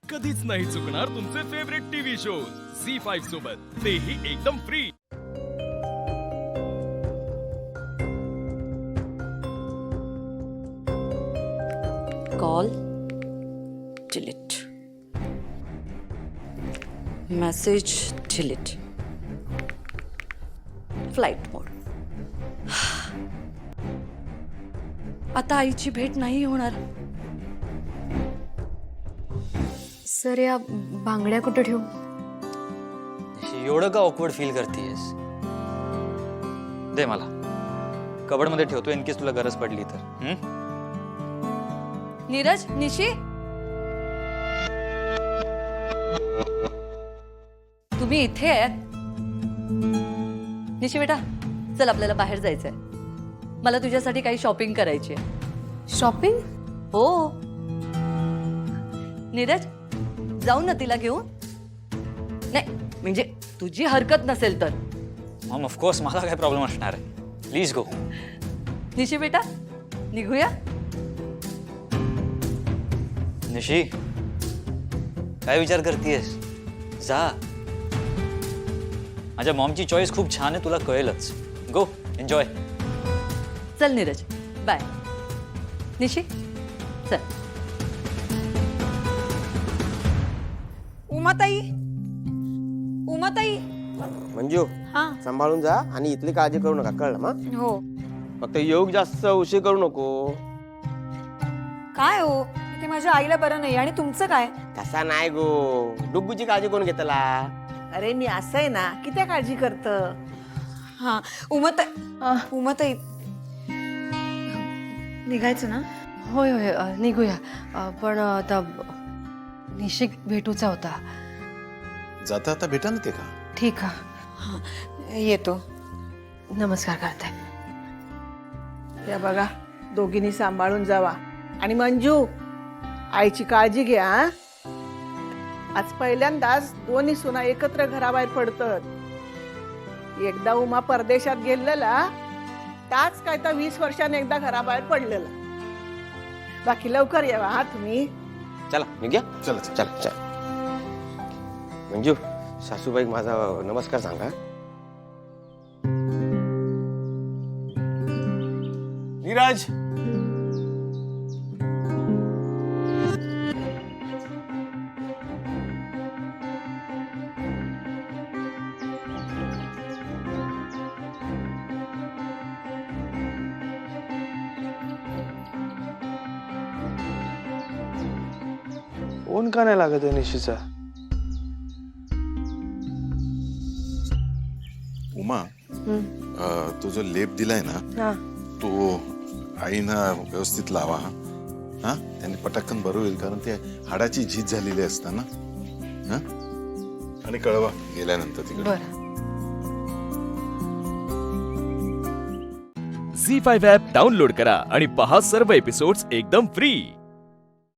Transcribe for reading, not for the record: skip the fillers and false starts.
कधीच नाही चुकणार तुमचे फेवरेट टीव्ही शोज झी5 सोबत, तेही एकदम free. Call delete, message delete, flight mode. आता आईची भेट नाही होणार. सर या बांगड्या कुठे ठेवू? एवढं का ऑकवर्ड फील करतेस? दे मला, कबड मध्ये ठेवतो इन केस तुला गरज पडली तर. नीरज, निशी, तुम्ही इथे आहेत? निशी बेटा, चल आपल्याला बाहेर जायचंय. मला तुझ्यासाठी काही शॉपिंग करायची आहे. शॉपिंग? हो. नीरज, जाऊ ना तिला घेऊन? नाही म्हणजे तुझी हरकत नसेल तर. मॉम ऑफकोर्स मला काय प्रॉब्लेम असणार आहे. Please go. निशी बेटा, निघूया. निशी, काय विचार करतेस? जा. माझ्या मॉमची चॉईस खूप छान आहे, तुला कळेलच. गो, एन्जॉय. चल नीरज, बाय. निशी, चल. उमाताई, उमाताई. मंजू, हा. सांभाळून जा आणि इथली काळजी करू नका, कळलं मग? हो. फक्त योग जास्त उशीर करू नको. काय हो, इथे माझ्या आईला बरं नाही आणि तुमचं काय? तसा नाही गो, डुग्गूची काळजी कोण घेतला? अरे मी असं आहे ना, किती काळजी करत. हा, उमाताई निघायचं ना? होय होय, निघूया. पण आता निशिक भेटूचा होता. जाता आता भेटा ना ते का? ठीक आहे. हा, येतो. नमस्कार करते. या बघा, दोघींनी सांभाळून जावा. आणि मंजू, आईची काळजी घ्या. हं? आज पहिल्यांदाच दोन्ही सुना एकत्र घराबाहेर पडतात. एकदा उमा परदेशात गेलेला, त्याच काय तर 20 वर्षांनी एकदा घराबाहेर पडलेला. बाकी लवकर यावा हा तुम्ही. चला निघ्या. चला चला. चला चल. मंजू, सासूबाई माझा नमस्कार सांगा. नीरज, फोन का नाही लागत आहे निशीचा? उमा, तो जो लेप दिलाय ना, तो आईना व्यवस्थित लावा. हा, त्याने पटकन बरं होईल, कारण ते हाडाची झीज झालेली असताना. हा, आणि कळवा गेल्यानंतर तिकडे. बरं. झी5 ॲप डाउनलोड करा आणि पहा सर्व एपिसोड्स एकदम फ्री.